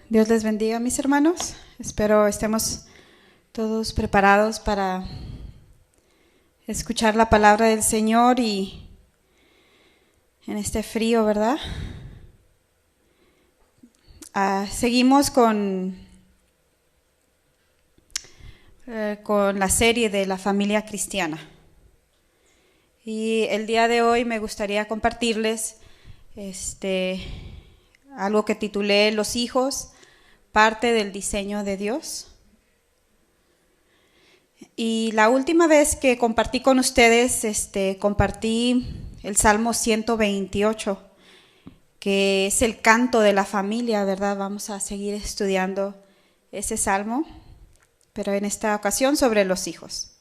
Dios les bendiga, mis hermanos. Espero estemos todos preparados para escuchar la palabra del Señor y en este frío, ¿verdad? Seguimos con la serie de la familia cristiana. Y el día de hoy me gustaría compartirles algo que titulé Los hijos, parte del diseño de Dios. Y la última vez que compartí con ustedes, compartí el Salmo 128, que es el canto de la familia, ¿verdad? Vamos a seguir estudiando ese salmo, pero en esta ocasión sobre los hijos.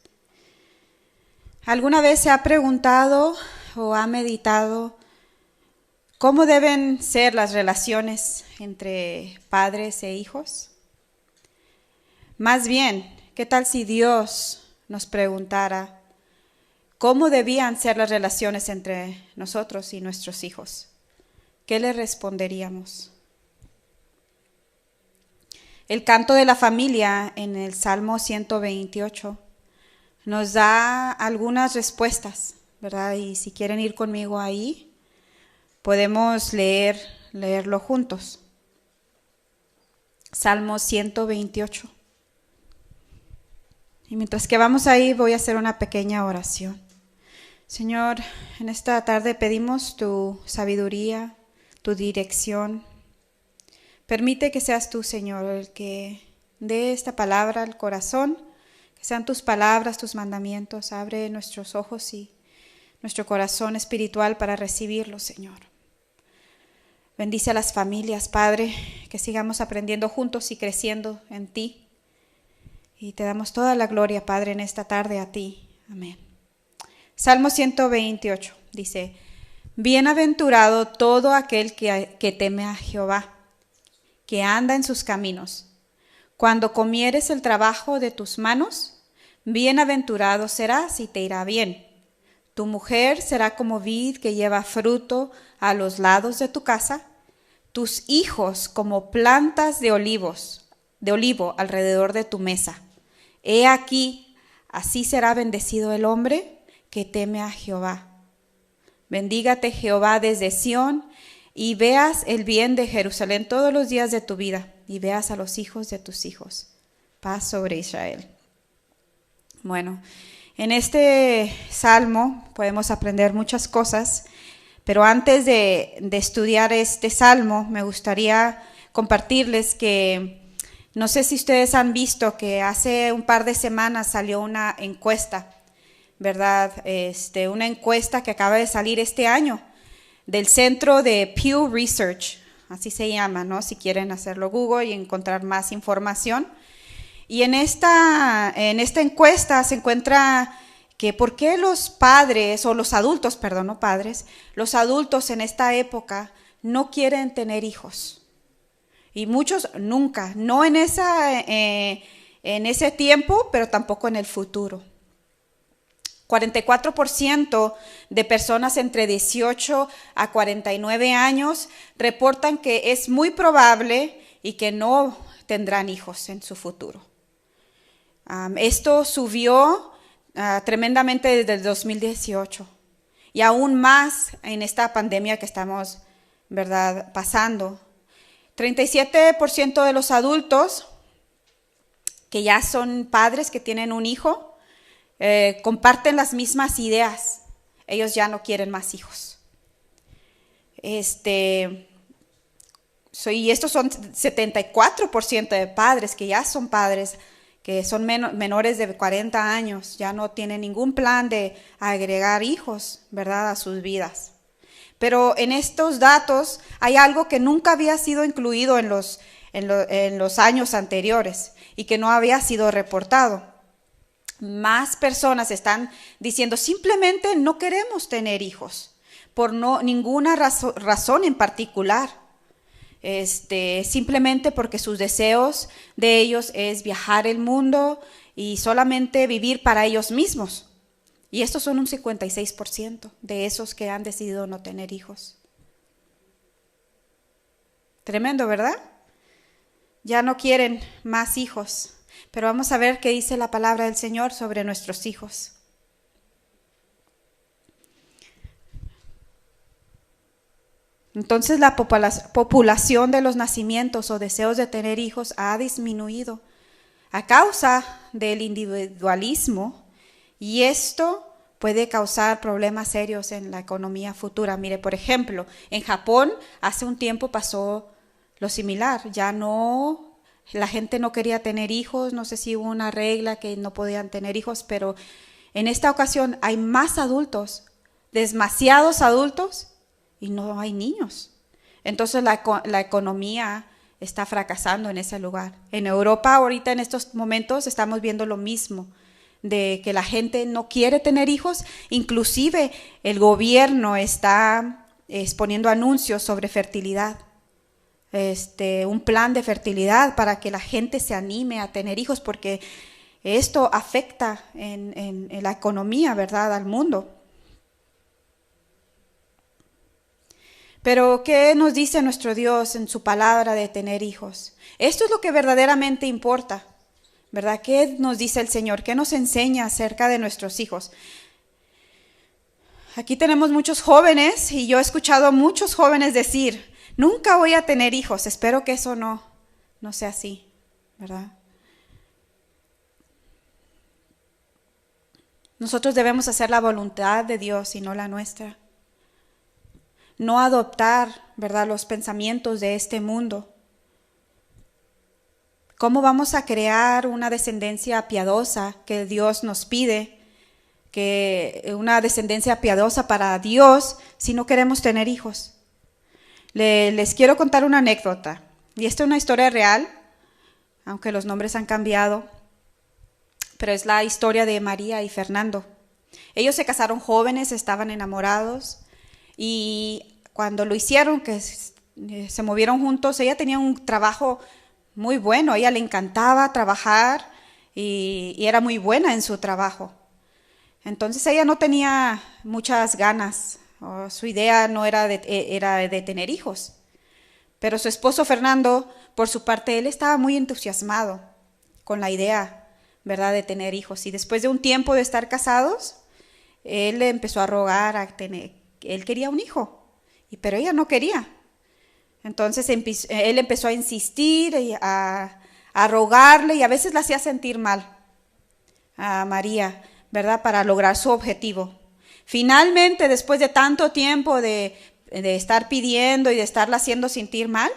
¿Alguna vez se ha preguntado o ha meditado cómo deben ser las relaciones entre padres e hijos? Más bien, ¿qué tal si Dios nos preguntara cómo debían ser las relaciones entre nosotros y nuestros hijos? ¿Qué le responderíamos? El canto de la familia en el Salmo 128 nos da algunas respuestas, ¿verdad? Y si quieren ir conmigo ahí, podemos leerlo juntos. Salmo 128. Y mientras que vamos ahí, voy a hacer una pequeña oración. Señor, en esta tarde pedimos tu sabiduría, tu dirección. Permite que seas tú, Señor, el que dé esta palabra al corazón, que sean tus palabras, tus mandamientos. Abre nuestros ojos y nuestro corazón espiritual para recibirlo, Señor. Bendice a las familias, Padre, que sigamos aprendiendo juntos y creciendo en ti. Y te damos toda la gloria, Padre, en esta tarde a ti. Amén. Salmo 128 dice: Bienaventurado todo aquel que teme a Jehová, que anda en sus caminos. Cuando comieres el trabajo de tus manos, bienaventurado serás y te irá bien. Tu mujer será como vid que lleva fruto a los lados de tu casa, tus hijos como plantas de olivo alrededor de tu mesa. He aquí, así será bendecido el hombre que teme a Jehová. Bendígate Jehová desde Sión, y veas el bien de Jerusalén todos los días de tu vida, y veas a los hijos de tus hijos. Paz sobre Israel. Bueno, en este salmo podemos aprender muchas cosas, pero antes de estudiar este salmo, me gustaría compartirles que no sé si ustedes han visto que hace un par de semanas salió una encuesta, ¿verdad? Una encuesta que acaba de salir este año del Centro de Pew Research, así se llama, ¿no? Si quieren hacerlo Google y encontrar más información. Y en esta encuesta se encuentra que por qué los padres, o los adultos, perdón, no padres, los adultos en esta época no quieren tener hijos. Y muchos nunca, no en ese tiempo, pero tampoco en el futuro. 44% de personas entre 18 a 49 años reportan que es muy probable y que no tendrán hijos en su futuro. Esto subió tremendamente desde el 2018 y aún más en esta pandemia que estamos, ¿verdad?, pasando. 37% de los adultos que ya son padres, que tienen un hijo, comparten las mismas ideas. Ellos ya no quieren más hijos. Y estos son 74% de padres que ya son padres, que son menores de 40 años, ya no tienen ningún plan de agregar hijos, ¿verdad?, a sus vidas. Pero en estos datos hay algo que nunca había sido incluido en los años anteriores y que no había sido reportado. Más personas están diciendo simplemente no queremos tener hijos por ninguna razón en particular. Simplemente porque sus deseos de ellos es viajar el mundo y solamente vivir para ellos mismos. Y estos son un 56% de esos que han decidido no tener hijos. Tremendo, ¿verdad? ya no quieren más hijos. Pero vamos a ver qué dice la palabra del Señor sobre nuestros hijos. Entonces la población de los nacimientos o deseos de tener hijos ha disminuido a causa del individualismo, y esto puede causar problemas serios en la economía futura. Mire, por ejemplo, en Japón hace un tiempo pasó lo similar. Ya no, la gente no quería tener hijos, no sé si hubo una regla que no podían tener hijos, pero en esta ocasión hay más adultos, demasiados adultos, y no hay niños. Entonces la economía está fracasando en ese lugar. En Europa ahorita en estos momentos estamos viendo lo mismo, de que la gente no quiere tener hijos. Inclusive el gobierno está exponiendo anuncios sobre fertilidad, un plan de fertilidad para que la gente se anime a tener hijos, porque esto afecta en la economía, ¿verdad?, al mundo. Pero ¿qué nos dice nuestro Dios en su palabra de tener hijos? Esto es lo que verdaderamente importa, ¿verdad? ¿Qué nos dice el Señor? ¿Qué nos enseña acerca de nuestros hijos? Aquí tenemos muchos jóvenes, y yo he escuchado a muchos jóvenes decir: nunca voy a tener hijos. Espero que eso no sea así, ¿verdad? Nosotros debemos hacer la voluntad de Dios y no la nuestra. No adoptar, ¿verdad?, los pensamientos de este mundo. ¿Cómo vamos a crear una descendencia piadosa que Dios nos pide? Que una descendencia piadosa para Dios si no queremos tener hijos. Les quiero contar una anécdota. Y esta es una historia real, aunque los nombres han cambiado. Pero es la historia de María y Fernando. Ellos se casaron jóvenes, estaban enamorados. Y cuando lo hicieron, que se movieron juntos, ella tenía un trabajo muy bueno, a ella le encantaba trabajar y era muy buena en su trabajo. Entonces ella no tenía muchas ganas, su idea no era de tener hijos. Pero su esposo Fernando, por su parte, él estaba muy entusiasmado con la idea, ¿verdad?, de tener hijos. Y después de un tiempo de estar casados, él le empezó a rogar a tener. Él quería un hijo, pero ella no quería. Entonces él empezó a insistir y a rogarle, y a veces la hacía sentir mal a María, ¿verdad?, para lograr su objetivo. Finalmente, después de tanto tiempo de estar pidiendo y de estarla haciendo sentir mal,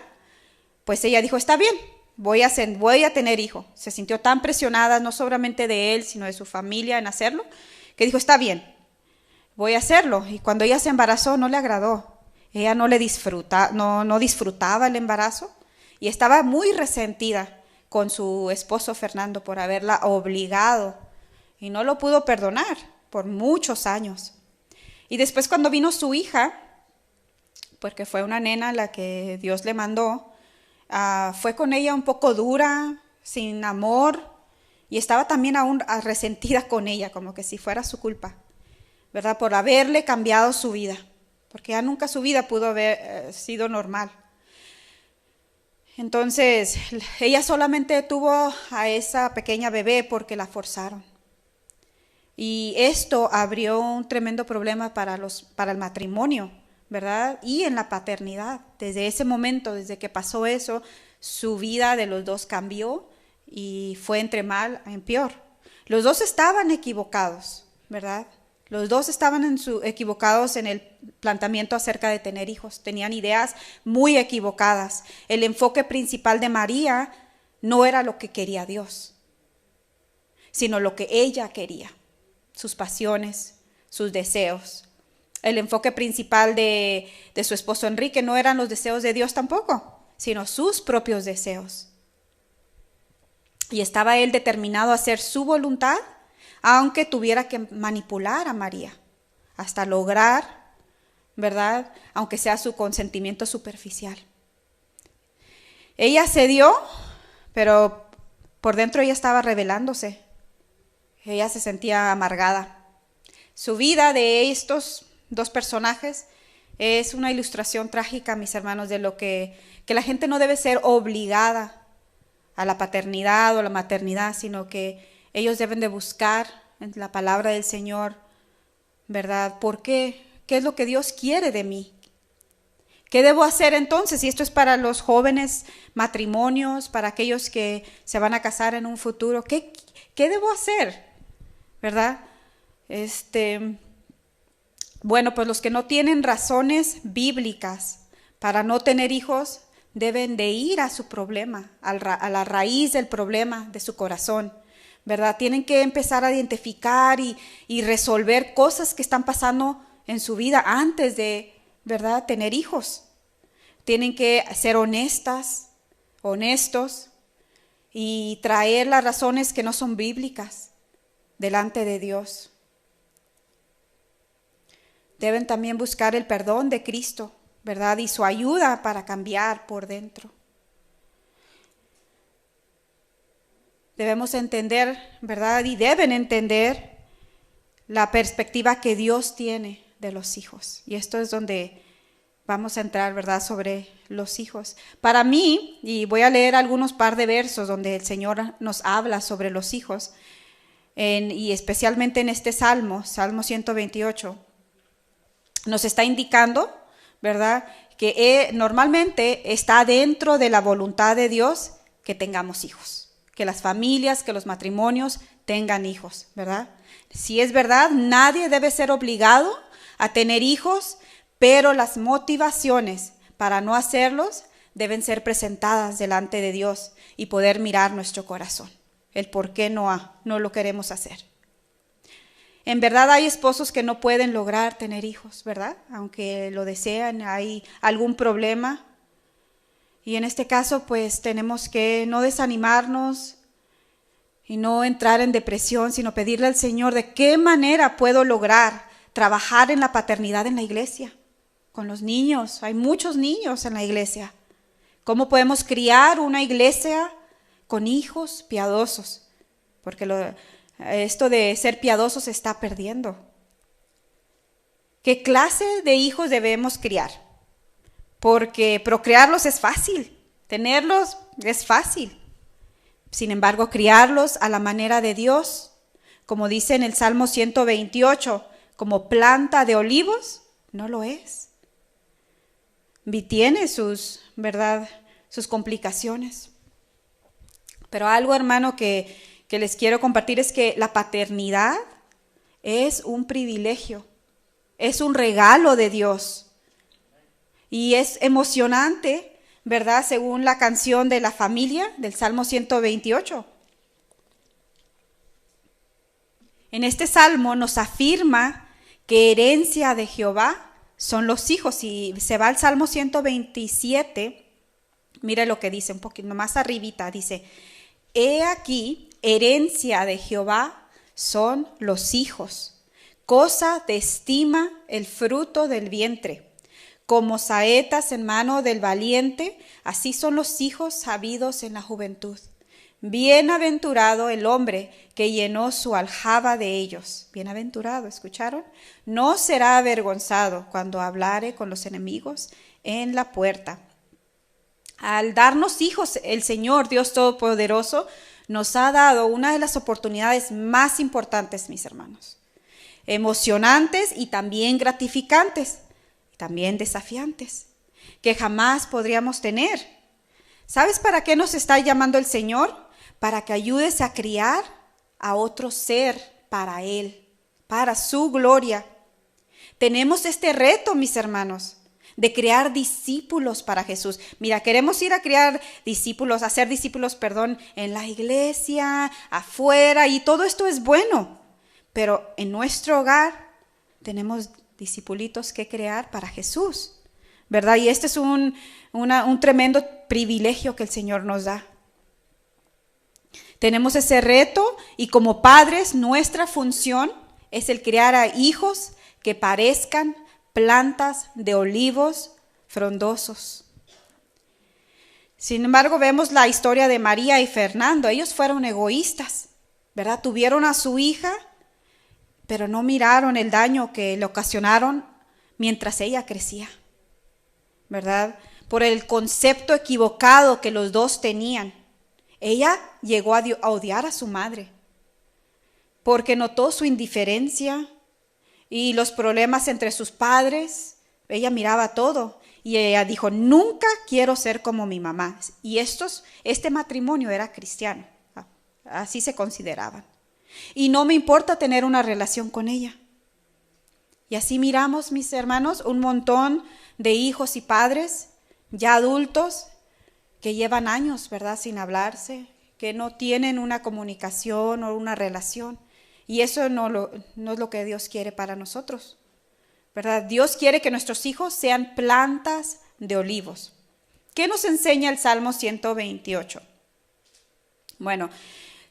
pues ella dijo: está bien, voy a tener hijo. Se sintió tan presionada, no solamente de él, sino de su familia en hacerlo, que dijo: está bien, voy a hacerlo. Y cuando ella se embarazó, no le agradó. Ella no disfrutaba el embarazo, y estaba muy resentida con su esposo Fernando por haberla obligado, y no lo pudo perdonar por muchos años. Y después, cuando vino su hija, porque fue una nena la que Dios le mandó, fue con ella un poco dura, sin amor, y estaba también aún resentida con ella, como que si fuera su culpa, ¿verdad?, por haberle cambiado su vida, porque ya nunca su vida pudo haber sido normal. Entonces, ella solamente tuvo a esa pequeña bebé porque la forzaron. Y esto abrió un tremendo problema para el matrimonio, ¿verdad?, y en la paternidad. Desde ese momento, desde que pasó eso, su vida de los dos cambió y fue entre mal en peor. Los dos estaban equivocados, ¿verdad? Los dos estaban equivocados en el planteamiento acerca de tener hijos. Tenían ideas muy equivocadas. El enfoque principal de María no era lo que quería Dios, sino lo que ella quería, sus pasiones, sus deseos. El enfoque principal de su esposo Enrique no eran los deseos de Dios tampoco, sino sus propios deseos. Y estaba él determinado a hacer su voluntad, aunque tuviera que manipular a María hasta lograr, ¿verdad?, aunque sea su consentimiento superficial. Ella cedió, pero por dentro ella estaba rebelándose. Ella se sentía amargada. Su vida de estos dos personajes es una ilustración trágica, mis hermanos, de lo que la gente no debe ser obligada a la paternidad o la maternidad, sino que ellos deben de buscar en la palabra del Señor, ¿verdad? ¿Por qué? ¿Qué es lo que Dios quiere de mí? ¿Qué debo hacer entonces? Y esto es para los jóvenes matrimonios, para aquellos que se van a casar en un futuro. ¿Qué debo hacer? ¿Verdad? Bueno, pues los que no tienen razones bíblicas para no tener hijos deben de ir a su problema, a la raíz del problema de su corazón, ¿verdad? Tienen que empezar a identificar y resolver cosas que están pasando en su vida antes de, ¿verdad?, tener hijos. Tienen que ser honestos y traer las razones que no son bíblicas delante de Dios. Deben también buscar el perdón de Cristo, ¿verdad? Y su ayuda para cambiar por dentro. Debemos entender, ¿verdad? Y deben entender la perspectiva que Dios tiene de los hijos. Y esto es donde vamos a entrar, ¿verdad?, sobre los hijos. Para mí, y voy a leer algunos par de versos donde el Señor nos habla sobre los hijos, y especialmente en este Salmo 128, nos está indicando, ¿verdad?, que normalmente está dentro de la voluntad de Dios que tengamos hijos, que las familias, que los matrimonios tengan hijos, ¿verdad? Si es verdad, nadie debe ser obligado a tener hijos, pero las motivaciones para no hacerlos deben ser presentadas delante de Dios y poder mirar nuestro corazón, el por qué no lo queremos hacer. En verdad hay esposos que no pueden lograr tener hijos, ¿verdad? Aunque lo desean, hay algún problema. Y en este caso, pues tenemos que no desanimarnos y no entrar en depresión, sino pedirle al Señor de qué manera puedo lograr trabajar en la paternidad en la iglesia, con los niños. Hay muchos niños en la iglesia. ¿Cómo podemos criar una iglesia con hijos piadosos? Porque esto de ser piadosos se está perdiendo. ¿Qué clase de hijos debemos criar? Porque procrearlos es fácil, tenerlos es fácil. Sin embargo, criarlos a la manera de Dios, como dice en el Salmo 128, como planta de olivos, no lo es. Y tiene sus complicaciones. Pero algo, hermano, que les quiero compartir es que la paternidad es un privilegio, es un regalo de Dios. Y es emocionante, ¿verdad? Según la canción de la familia del Salmo 128. En este salmo nos afirma que herencia de Jehová son los hijos. Si se va al Salmo 127, mire lo que dice un poquito más arribita, dice: he aquí, herencia de Jehová son los hijos, cosa de estima el fruto del vientre. Como saetas en mano del valiente, así son los hijos habidos en la juventud. Bienaventurado el hombre que llenó su aljaba de ellos. Bienaventurado, ¿escucharon? No será avergonzado cuando hablare con los enemigos en la puerta. Al darnos hijos, el Señor, Dios Todopoderoso, nos ha dado una de las oportunidades más importantes, mis hermanos. Emocionantes y también gratificantes, también desafiantes, que jamás podríamos tener. ¿Sabes para qué nos está llamando el Señor? Para que ayudes a criar a otro ser para Él, para su gloria. Tenemos este reto, mis hermanos, de crear discípulos para Jesús. Mira, queremos ir a crear discípulos, hacer discípulos, en la iglesia, afuera, y todo esto es bueno. Pero en nuestro hogar tenemos discipulitos que crear para Jesús, ¿verdad? Y este es un tremendo privilegio que el Señor nos da. Tenemos ese reto y como padres nuestra función es el criar a hijos que parezcan plantas de olivos frondosos. Sin embargo, vemos la historia de María y Fernando. Ellos fueron egoístas, ¿verdad? Tuvieron a su hija, pero no miraron el daño que le ocasionaron mientras ella crecía, ¿verdad? Por el concepto equivocado que los dos tenían. Ella llegó a odiar a su madre porque notó su indiferencia y los problemas entre sus padres. Ella miraba todo y ella dijo, nunca quiero ser como mi mamá. Y este matrimonio era cristiano, así se consideraban. Y no me importa tener una relación con ella. Y así miramos, mis hermanos, un montón de hijos y padres ya adultos que llevan años, ¿verdad?, sin hablarse, que no tienen una comunicación o una relación. Y eso no es lo que Dios quiere para nosotros, ¿verdad? Dios quiere que nuestros hijos sean plantas de olivos. ¿Qué nos enseña el Salmo 128? Bueno,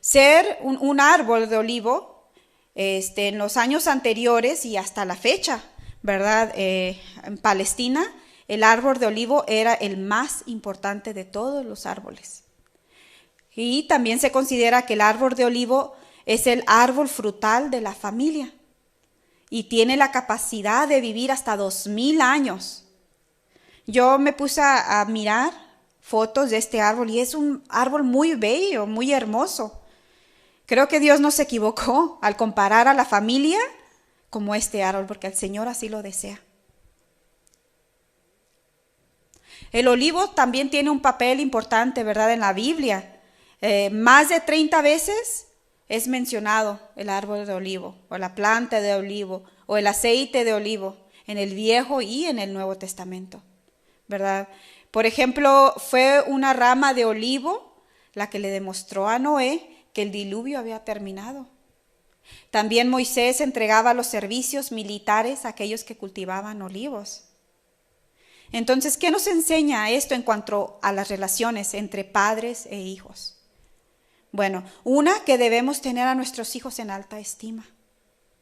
ser un árbol de olivo, en los años anteriores y hasta la fecha, ¿verdad? En Palestina, el árbol de olivo era el más importante de todos los árboles. Y también se considera que el árbol de olivo es el árbol frutal de la familia y tiene la capacidad de vivir hasta 2000 años. Yo me puse a mirar fotos de este árbol y es un árbol muy bello, muy hermoso. Creo que Dios no se equivocó al comparar a la familia como este árbol, porque el Señor así lo desea. El olivo también tiene un papel importante, ¿verdad?, en la Biblia. Más de 30 veces es mencionado el árbol de olivo, o la planta de olivo, o el aceite de olivo, en el Viejo y en el Nuevo Testamento, ¿verdad? Por ejemplo, fue una rama de olivo la que le demostró a Noé que el diluvio había terminado. También Moisés entregaba los servicios militares a aquellos que cultivaban olivos. Entonces, ¿qué nos enseña esto en cuanto a las relaciones entre padres e hijos? Bueno, una, que debemos tener a nuestros hijos en alta estima.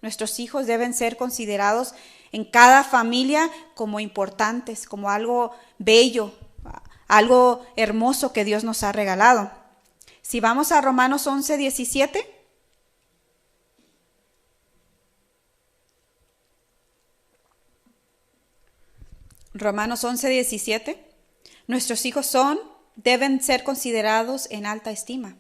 Nuestros hijos deben ser considerados en cada familia como importantes, como algo bello, algo hermoso que Dios nos ha regalado. Si vamos a Romanos 11:17. Romanos 11:17. Nuestros hijos deben ser considerados en alta estima.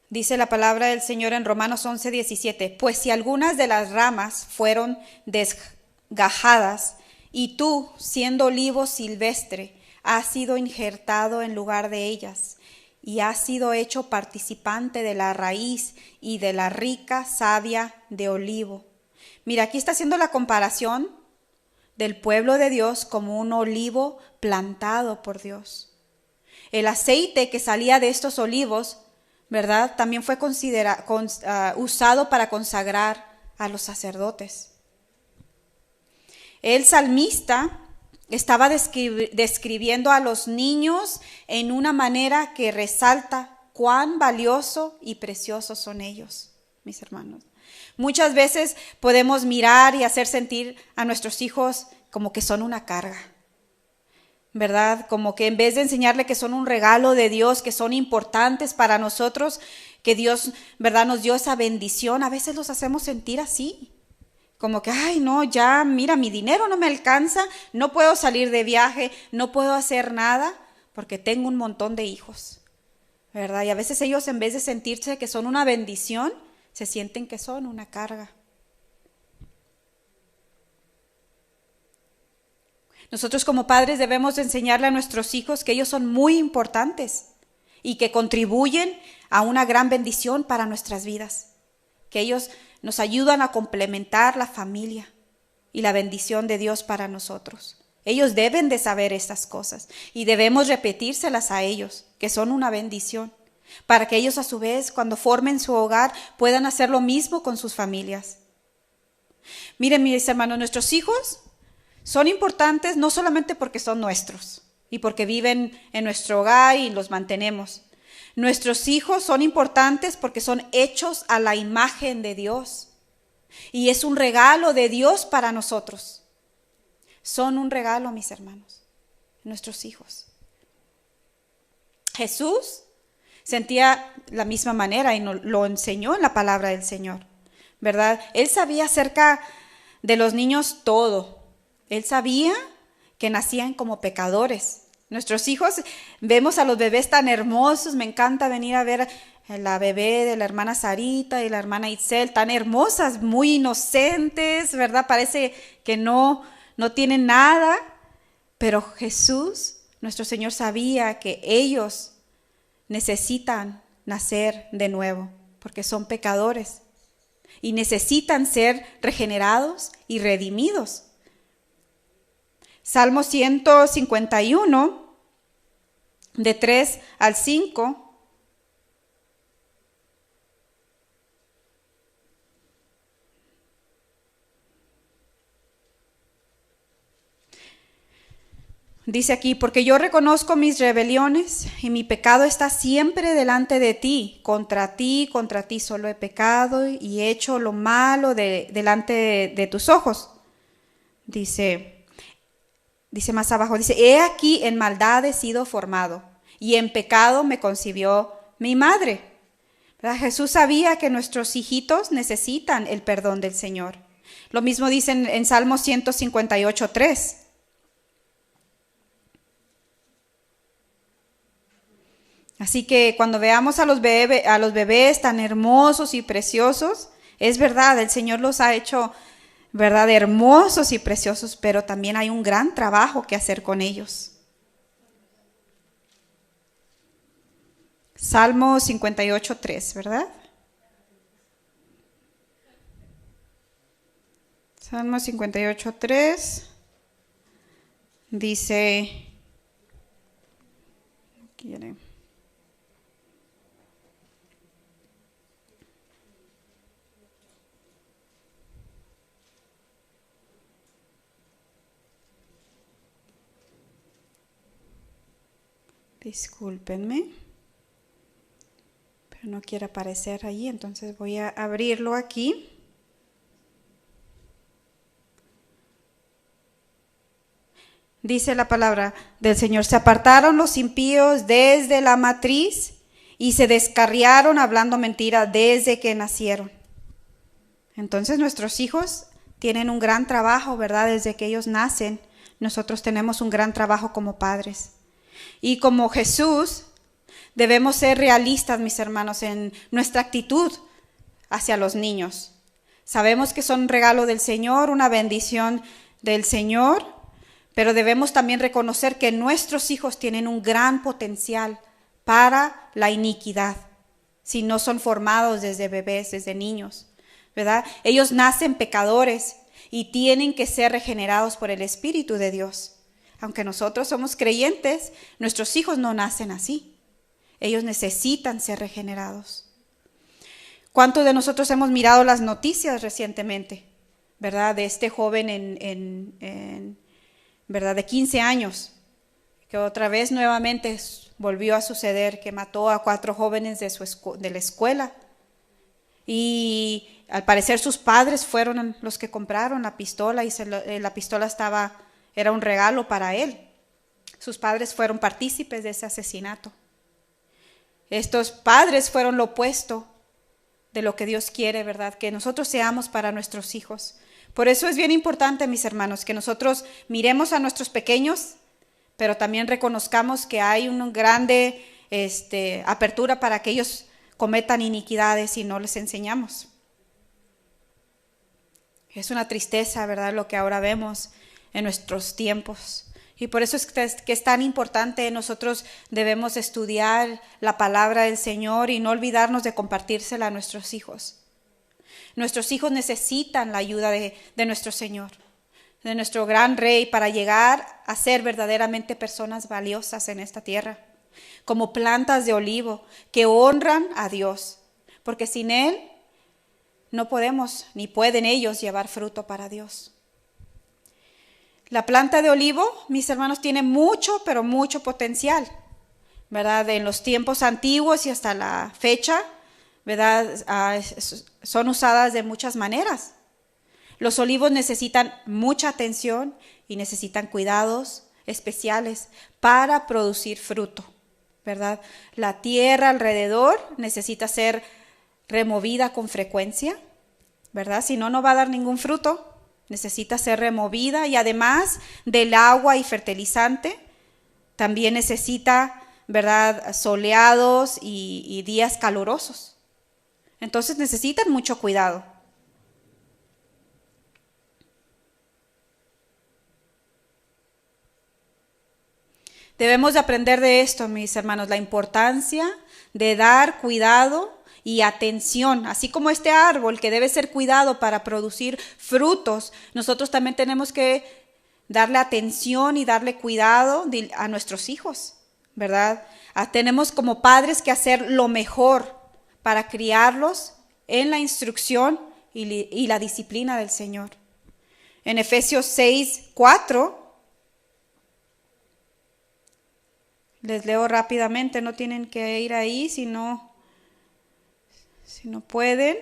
Dice la palabra del Señor en Romanos 11:17, pues si algunas de las ramas fueron desgajadas y tú, siendo olivo silvestre, has sido injertado en lugar de ellas y has sido hecho participante de la raíz y de la rica savia de olivo. Mira, aquí está haciendo la comparación del pueblo de Dios como un olivo plantado por Dios. El aceite que salía de estos olivos, ¿verdad?, también fue usado para consagrar a los sacerdotes. El salmista estaba describiendo a los niños en una manera que resalta cuán valioso y precioso son ellos, mis hermanos. Muchas veces podemos mirar y hacer sentir a nuestros hijos como que son una carga, ¿verdad? Como que en vez de enseñarle que son un regalo de Dios, que son importantes para nosotros, que Dios, ¿verdad?, nos dio esa bendición, a veces los hacemos sentir así. Como que, ay, no, ya, mira, mi dinero no me alcanza, no puedo salir de viaje, no puedo hacer nada porque tengo un montón de hijos, ¿verdad? Y a veces ellos, en vez de sentirse que son una bendición, se sienten que son una carga. Nosotros como padres debemos enseñarle a nuestros hijos que ellos son muy importantes y que contribuyen a una gran bendición para nuestras vidas, que ellos nos ayudan a complementar la familia y la bendición de Dios para nosotros. Ellos deben de saber estas cosas y debemos repetírselas a ellos, que son una bendición, para que ellos a su vez, cuando formen su hogar, puedan hacer lo mismo con sus familias. Miren, mis hermanos, nuestros hijos son importantes no solamente porque son nuestros y porque viven en nuestro hogar y los mantenemos. Nuestros hijos son importantes porque son hechos a la imagen de Dios y es un regalo de Dios para nosotros. Son un regalo, mis hermanos, nuestros hijos. Jesús sentía la misma manera y nos lo enseñó en la palabra del Señor, ¿verdad? Él sabía acerca de los niños todo. Él sabía que nacían como pecadores, Nuestros hijos, vemos a los bebés tan hermosos, me encanta venir a ver a la bebé de la hermana Sarita y la hermana Itzel, tan hermosas, muy inocentes, ¿verdad? Parece que no tienen nada, pero Jesús, nuestro Señor, sabía que ellos necesitan nacer de nuevo, porque son pecadores y necesitan ser regenerados y redimidos. Salmo 151, de 3 al 5. Dice aquí, porque yo reconozco mis rebeliones y mi pecado está siempre delante de ti. Contra ti solo he pecado y he hecho lo malo delante de tus ojos. Dice más abajo, dice, he aquí en maldad he sido formado y en pecado me concibió mi madre. ¿Verdad? Jesús sabía que nuestros hijitos necesitan el perdón del Señor. Lo mismo dice en Salmo 158, 3. Así que cuando veamos a los bebés tan hermosos y preciosos, es verdad, el Señor los ha hecho, ¿verdad?, hermosos y preciosos, pero también hay un gran trabajo que hacer con ellos. Salmo 58, 3, ¿verdad? Salmo 58, 3 dice, discúlpenme, pero no quiere aparecer ahí, entonces voy a abrirlo aquí. Dice la palabra del Señor, se apartaron los impíos desde la matriz y se descarriaron hablando mentira desde que nacieron. Entonces nuestros hijos tienen un gran trabajo, ¿verdad? Desde que ellos nacen, nosotros tenemos un gran trabajo como padres. Y como Jesús, debemos ser realistas, mis hermanos, en nuestra actitud hacia los niños. Sabemos que son un regalo del Señor, una bendición del Señor, pero debemos también reconocer que nuestros hijos tienen un gran potencial para la iniquidad, si no son formados desde bebés, desde niños, ¿verdad? Ellos nacen pecadores y tienen que ser regenerados por el Espíritu de Dios. Aunque nosotros somos creyentes, nuestros hijos no nacen así. Ellos necesitan ser regenerados. ¿Cuántos de nosotros hemos mirado las noticias recientemente, ¿verdad? De este joven ¿verdad? De 15 años, que otra vez nuevamente volvió a suceder, que mató a 4 jóvenes de la escuela. Y al parecer sus padres fueron los que compraron la pistola y la pistola era un regalo para él. Sus padres fueron partícipes de ese asesinato. Estos padres fueron lo opuesto de lo que Dios quiere, ¿verdad? Que nosotros seamos para nuestros hijos. Por eso es bien importante, mis hermanos, que nosotros miremos a nuestros pequeños, pero también reconozcamos que hay una grande apertura para que ellos cometan iniquidades y no les enseñamos. Es una tristeza, ¿verdad?, lo que ahora vemos en nuestros tiempos. Y por eso es que es tan importante, nosotros debemos estudiar la palabra del Señor y no olvidarnos de compartírsela a nuestros hijos. Nuestros hijos necesitan la ayuda de nuestro Señor, de nuestro gran Rey, para llegar a ser verdaderamente personas valiosas en esta tierra, como plantas de olivo que honran a Dios, porque sin Él no podemos ni pueden ellos llevar fruto para Dios. La planta de olivo, mis hermanos, tiene mucho, pero mucho potencial, ¿verdad? En los tiempos antiguos y hasta la fecha, ¿verdad? Son usadas de muchas maneras. Los olivos necesitan mucha atención y necesitan cuidados especiales para producir fruto, ¿verdad? La tierra alrededor necesita ser removida con frecuencia, ¿verdad? Si no, no va a dar ningún fruto. Necesita ser removida y además del agua y fertilizante, también necesita, ¿verdad?, soleados y días calurosos. Entonces necesitan mucho cuidado. Debemos de aprender de esto, mis hermanos, la importancia de dar cuidado y atención, así como este árbol que debe ser cuidado para producir frutos, nosotros también tenemos que darle atención y darle cuidado a nuestros hijos, ¿verdad? Tenemos como padres que hacer lo mejor para criarlos en la instrucción y la disciplina del Señor. En Efesios 6:4, les leo rápidamente, no tienen que ir ahí si no pueden.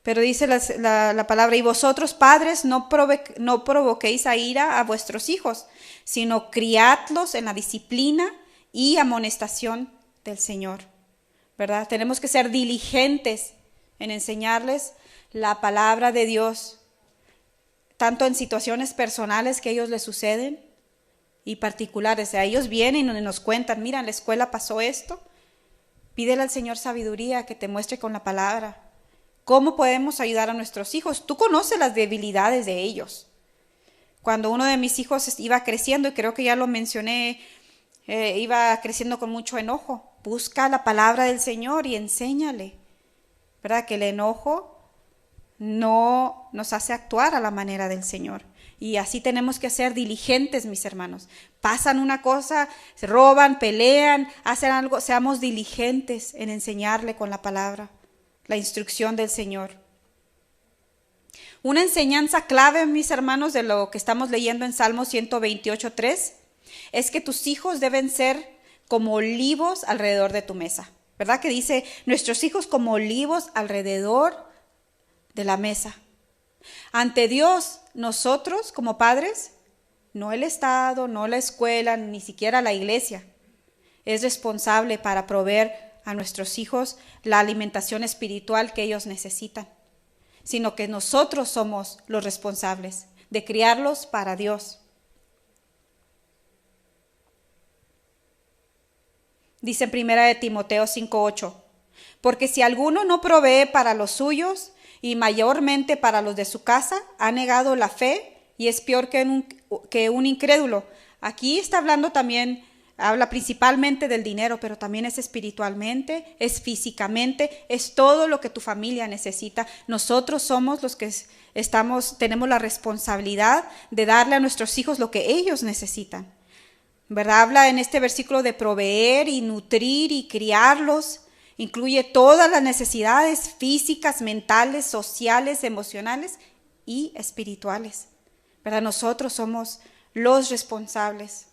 Pero dice la palabra, y vosotros padres no provoquéis a ira a vuestros hijos, sino criadlos en la disciplina y amonestación del Señor, ¿verdad? Tenemos que ser diligentes en enseñarles la palabra de Dios, tanto en situaciones personales que a ellos les suceden y particulares. A ellos vienen y nos cuentan, mira, en la escuela pasó esto. Pídele al Señor sabiduría que te muestre con la palabra cómo podemos ayudar a nuestros hijos. Tú conoces las debilidades de ellos. Cuando uno de mis hijos iba creciendo, y creo que ya lo mencioné, iba creciendo con mucho enojo. Busca la palabra del Señor y enséñale, ¿verdad? Que el enojo no nos hace actuar a la manera del Señor. Y así tenemos que ser diligentes, mis hermanos. Pasan una cosa, se roban, pelean, hacen algo, seamos diligentes en enseñarle con la palabra, la instrucción del Señor. Una enseñanza clave, mis hermanos, de lo que estamos leyendo en Salmo 128:3, es que tus hijos deben ser como olivos alrededor de tu mesa. ¿Verdad que dice, nuestros hijos como olivos alrededor de la mesa? Ante Dios, nosotros como padres, no el Estado, no la escuela, ni siquiera la iglesia, es responsable para proveer a nuestros hijos la alimentación espiritual que ellos necesitan, sino que nosotros somos los responsables de criarlos para Dios. Dice en 1 Timoteo 5:8, porque si alguno no provee para los suyos, y mayormente para los de su casa, ha negado la fe y es peor que un incrédulo. Aquí está hablando también, habla principalmente del dinero, pero también es espiritualmente, es físicamente, es todo lo que tu familia necesita. Nosotros somos los que tenemos la responsabilidad de darle a nuestros hijos lo que ellos necesitan, ¿verdad? Habla en este versículo de proveer y nutrir y criarlos. Incluye todas las necesidades físicas, mentales, sociales, emocionales y espirituales, ¿verdad? Nosotros somos los responsables.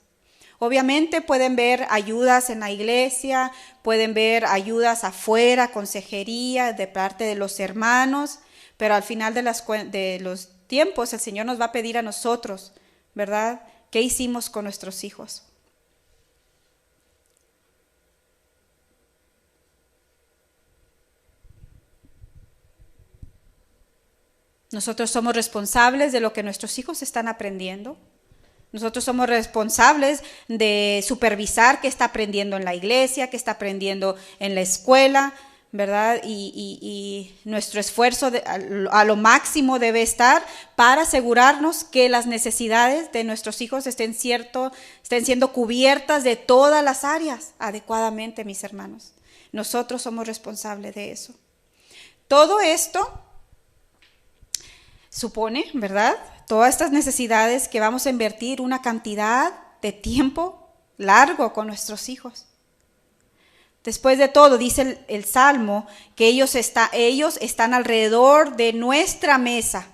Obviamente pueden ver ayudas en la iglesia, pueden ver ayudas afuera, consejería de parte de los hermanos, pero al final de los tiempos el Señor nos va a pedir a nosotros, ¿verdad? ¿Qué hicimos con nuestros hijos? Nosotros somos responsables de lo que nuestros hijos están aprendiendo. Nosotros somos responsables de supervisar qué está aprendiendo en la iglesia, qué está aprendiendo en la escuela, ¿verdad? Y nuestro esfuerzo a lo máximo debe estar para asegurarnos que las necesidades de nuestros hijos estén siendo cubiertas de todas las áreas adecuadamente, mis hermanos. Nosotros somos responsables de eso. Todo esto supone, ¿verdad?, todas estas necesidades que vamos a invertir una cantidad de tiempo largo con nuestros hijos. Después de todo, dice el Salmo, que ellos están alrededor de nuestra mesa.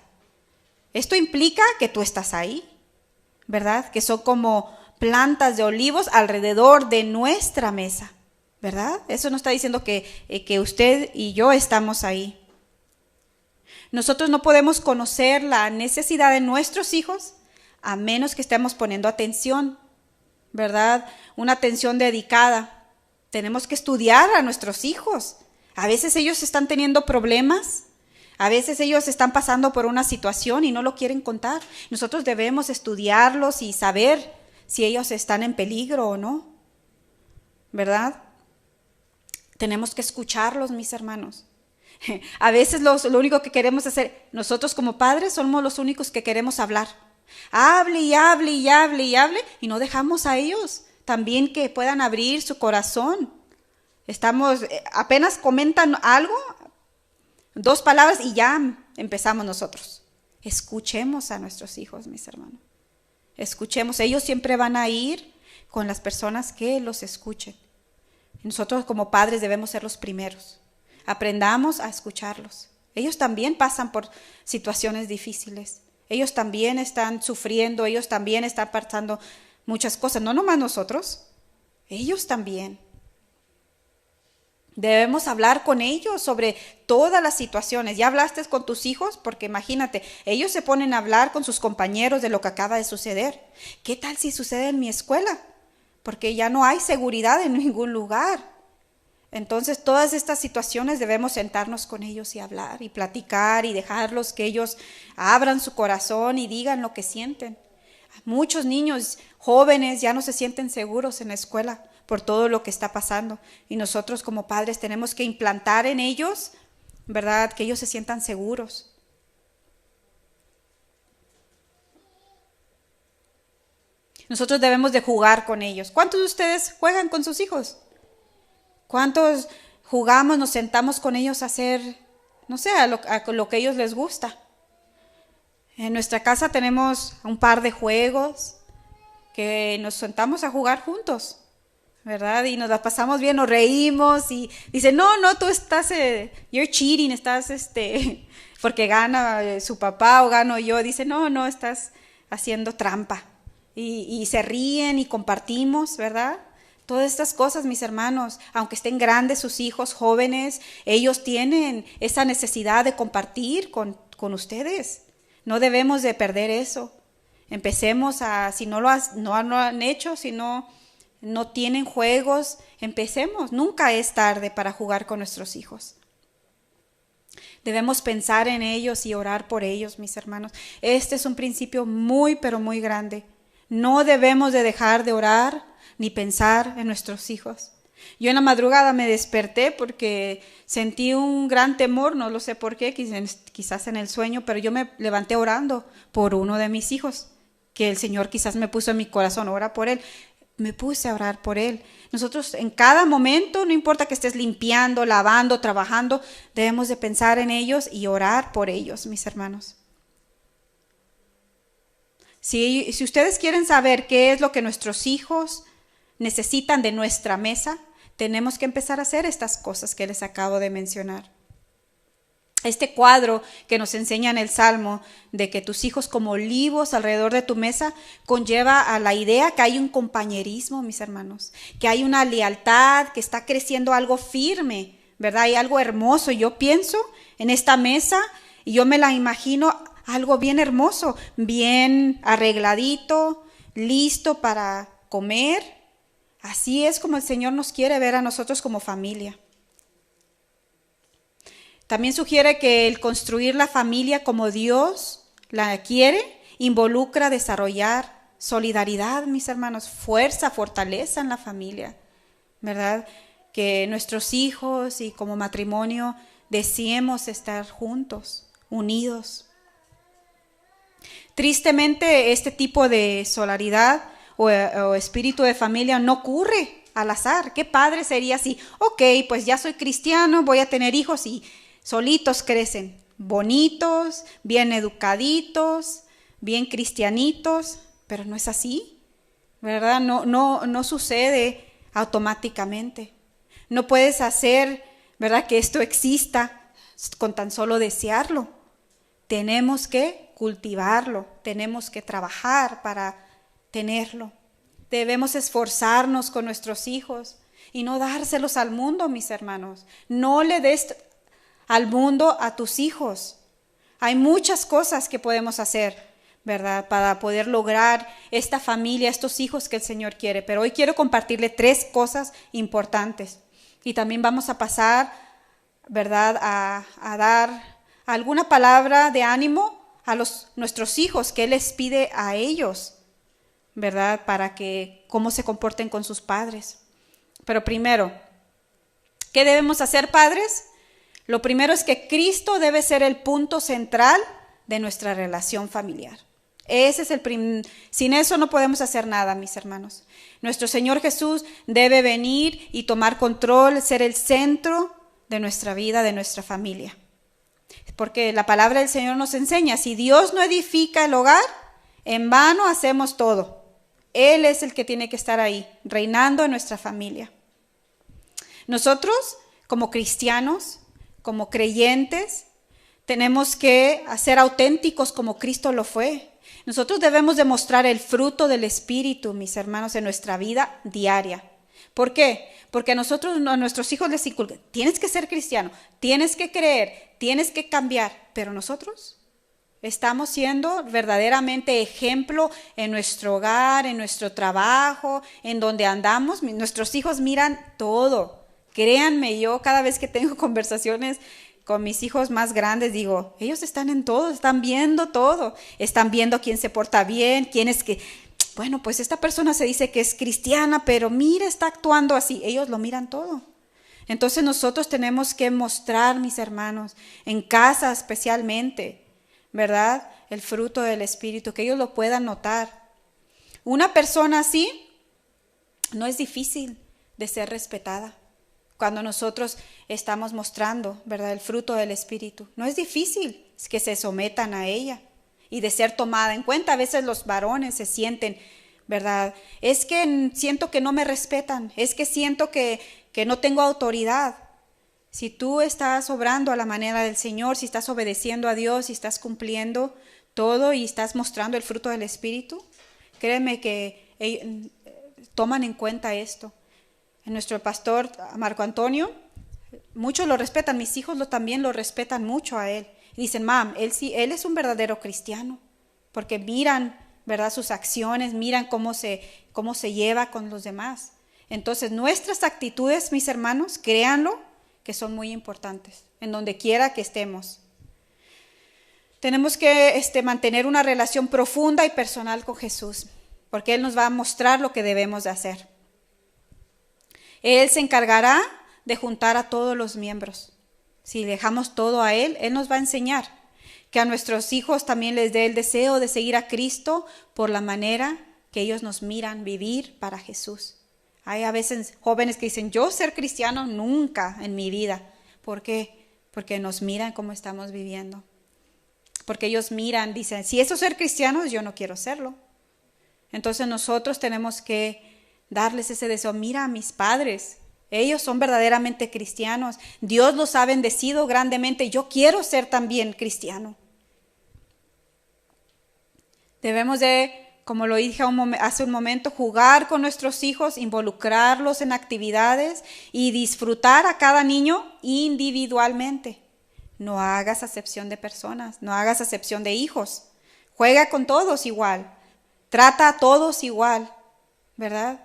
Esto implica que tú estás ahí, ¿verdad? Que son como plantas de olivos alrededor de nuestra mesa, ¿verdad? Eso no está diciendo que usted y yo estamos ahí. Nosotros no podemos conocer la necesidad de nuestros hijos a menos que estemos poniendo atención, ¿verdad? Una atención dedicada. Tenemos que estudiar a nuestros hijos. A veces ellos están teniendo problemas, a veces ellos están pasando por una situación y no lo quieren contar. Nosotros debemos estudiarlos y saber si ellos están en peligro o no, ¿verdad? Tenemos que escucharlos, mis hermanos. A veces lo único que queremos hacer, nosotros como padres somos los únicos que queremos hablar. Hable y hable y hable y hable y no dejamos a ellos también que puedan abrir su corazón. Apenas comentan algo, 2 palabras y ya empezamos nosotros. Escuchemos a nuestros hijos, mis hermanos. Escuchemos, ellos siempre van a ir con las personas que los escuchen. Nosotros como padres debemos ser los primeros. Aprendamos a escucharlos. Ellos también pasan por situaciones difíciles. Ellos también están sufriendo, ellos también están pasando muchas cosas, no nomás nosotros, ellos también. Debemos hablar con ellos sobre todas las situaciones. ¿Ya hablaste con tus hijos? Porque imagínate, ellos se ponen a hablar con sus compañeros de lo que acaba de suceder. ¿Qué tal si sucede en mi escuela? Porque ya no hay seguridad en ningún lugar. Entonces, todas estas situaciones debemos sentarnos con ellos y hablar y platicar y dejarlos que ellos abran su corazón y digan lo que sienten. Muchos niños jóvenes ya no se sienten seguros en la escuela por todo lo que está pasando. Y nosotros como padres tenemos que implantar en ellos, ¿verdad?, que ellos se sientan seguros. Nosotros debemos de jugar con ellos. ¿Cuántos de ustedes juegan con sus hijos? ¿Cuántos jugamos, nos sentamos con ellos a hacer, no sé, a lo que a ellos les gusta? En nuestra casa tenemos un par de juegos que nos sentamos a jugar juntos, ¿verdad? Y nos la pasamos bien, nos reímos y dicen, no, tú estás, you're cheating, estás, porque gana su papá o gano yo. Dice, no, estás haciendo trampa. Y se ríen y compartimos, ¿verdad? Todas estas cosas, mis hermanos, aunque estén grandes sus hijos, jóvenes, ellos tienen esa necesidad de compartir con ustedes. No debemos de perder eso. Empecemos si no lo han hecho, si no tienen juegos, empecemos. Nunca es tarde para jugar con nuestros hijos. Debemos pensar en ellos y orar por ellos, mis hermanos. Este es un principio muy, pero muy grande. No debemos de dejar de orar ni pensar en nuestros hijos. Yo en la madrugada me desperté porque sentí un gran temor, no lo sé por qué, quizás en el sueño, pero yo me levanté orando por uno de mis hijos, que el Señor quizás me puso en mi corazón, ora por él. Me puse a orar por él. Nosotros en cada momento, no importa que estés limpiando, lavando, trabajando, debemos de pensar en ellos y orar por ellos, mis hermanos. Si ustedes quieren saber qué es lo que nuestros hijos necesitan de nuestra mesa, tenemos que empezar a hacer estas cosas que les acabo de mencionar. Este cuadro que nos enseña en el Salmo de que tus hijos como olivos alrededor de tu mesa conlleva a la idea que hay un compañerismo, mis hermanos, que hay una lealtad, que está creciendo algo firme, ¿verdad? Hay algo hermoso. Yo pienso en esta mesa y yo me la imagino algo bien hermoso, bien arregladito, listo para comer. Así es como el Señor nos quiere ver a nosotros como familia. También sugiere que el construir la familia como Dios la quiere involucra desarrollar solidaridad, mis hermanos, fuerza, fortaleza en la familia, ¿verdad? Que nuestros hijos y como matrimonio deseemos estar juntos, unidos. Tristemente, este tipo de solidaridad o espíritu de familia no ocurre al azar. Qué padre sería si, pues ya soy cristiano, voy a tener hijos y solitos crecen, bonitos, bien educaditos, bien cristianitos, pero no es así, ¿verdad? No sucede automáticamente. No puedes hacer, ¿verdad?, que esto exista con tan solo desearlo. Tenemos que cultivarlo, tenemos que trabajar para tenerlo. Debemos esforzarnos con nuestros hijos y no dárselos al mundo, mis hermanos. No le des al mundo a tus hijos. Hay muchas cosas que podemos hacer, ¿verdad?, para poder lograr esta familia, estos hijos que el Señor quiere. Pero hoy quiero compartirle 3 cosas importantes. Y también vamos a pasar, ¿verdad?, a dar alguna palabra de ánimo a nuestros hijos que Él les pide a ellos, ¿verdad? Para que cómo se comporten con sus padres. Pero primero, ¿qué debemos hacer, padres? Lo primero es que Cristo debe ser el punto central de nuestra relación familiar. Ese es sin eso no podemos hacer nada, mis hermanos. Nuestro Señor Jesús debe venir y tomar control, ser el centro de nuestra vida, de nuestra familia. Porque la palabra del Señor nos enseña, si Dios no edifica el hogar, en vano hacemos todo. Él es el que tiene que estar ahí, reinando en nuestra familia. Nosotros, como cristianos, como creyentes, tenemos que ser auténticos como Cristo lo fue. Nosotros debemos demostrar el fruto del Espíritu, mis hermanos, en nuestra vida diaria. ¿Por qué? Porque a nuestros hijos les inculcan, tienes que ser cristiano, tienes que creer, tienes que cambiar, pero nosotros estamos siendo verdaderamente ejemplo en nuestro hogar, en nuestro trabajo, en donde andamos. Nuestros hijos miran todo. Créanme, yo cada vez que tengo conversaciones con mis hijos más grandes, digo, ellos están en todo, están viendo todo, están viendo quién se porta bien, quién es que, bueno, pues esta persona se dice que es cristiana, pero mira, está actuando así, ellos lo miran todo. Entonces nosotros tenemos que mostrar, mis hermanos, en casa especialmente, ¿verdad? El fruto del Espíritu, que ellos lo puedan notar. Una persona así no es difícil de ser respetada. Cuando nosotros estamos mostrando, ¿verdad?, el fruto del Espíritu. No es difícil que se sometan a ella y de ser tomada en cuenta. A veces los varones se sienten, ¿verdad? Es que siento que no me respetan, es que siento que no tengo autoridad. Si tú estás obrando a la manera del Señor, si estás obedeciendo a Dios, si estás cumpliendo todo y estás mostrando el fruto del Espíritu, créeme que toman en cuenta esto. Nuestro pastor Marco Antonio, muchos lo respetan, mis hijos también lo respetan mucho a él. Y dicen, mam, él es un verdadero cristiano, porque miran, ¿verdad?, sus acciones, miran cómo se lleva con los demás. Entonces, nuestras actitudes, mis hermanos, créanlo, que son muy importantes, en donde quiera que estemos. Tenemos que mantener una relación profunda y personal con Jesús, porque Él nos va a mostrar lo que debemos de hacer. Él se encargará de juntar a todos los miembros. Si dejamos todo a Él, Él nos va a enseñar. Que a nuestros hijos también les dé el deseo de seguir a Cristo por la manera que ellos nos miran vivir para Jesús. Hay a veces jóvenes que dicen, yo ser cristiano nunca en mi vida. ¿Por qué? Porque nos miran cómo estamos viviendo. Porque ellos miran, dicen, si eso es ser cristianos, yo no quiero serlo. Entonces nosotros tenemos que darles ese deseo. Mira a mis padres, ellos son verdaderamente cristianos. Dios los ha bendecido grandemente. Yo quiero ser también cristiano. Debemos de, como lo dije hace un momento, jugar con nuestros hijos, involucrarlos en actividades y disfrutar a cada niño individualmente. No hagas acepción de personas, no hagas acepción de hijos. Juega con todos igual, trata a todos igual, ¿verdad?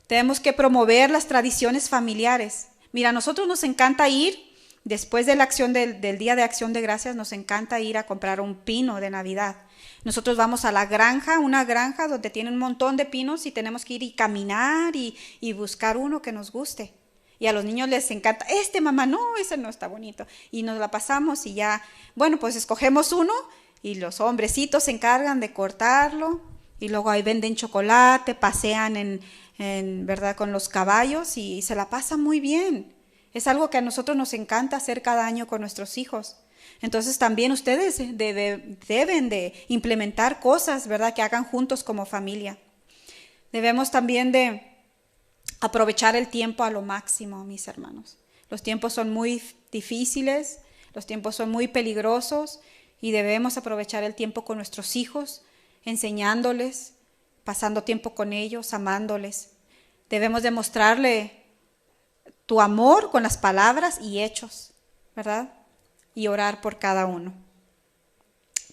Tenemos que promover las tradiciones familiares. Mira, a nosotros nos encanta ir, después de la acción del Día de Acción de Gracias, nos encanta ir a comprar un pino de Navidad. Nosotros vamos a la granja, una granja donde tiene un montón de pinos y tenemos que ir y caminar y buscar uno que nos guste. Y a los niños les encanta, mamá, no, ese no está bonito. Y nos la pasamos y ya, bueno, pues escogemos uno y los hombrecitos se encargan de cortarlo y luego ahí venden chocolate, pasean ¿verdad?, con los caballos y se la pasa muy bien. Es algo que a nosotros nos encanta hacer cada año con nuestros hijos. Entonces también ustedes deben de implementar cosas, ¿verdad?, que hagan juntos como familia. Debemos también de aprovechar el tiempo a lo máximo, mis hermanos. Los tiempos son muy difíciles, los tiempos son muy peligrosos y debemos aprovechar el tiempo con nuestros hijos, enseñándoles, pasando tiempo con ellos, amándoles. Debemos demostrarle tu amor con las palabras y hechos, ¿verdad? Y orar por cada uno.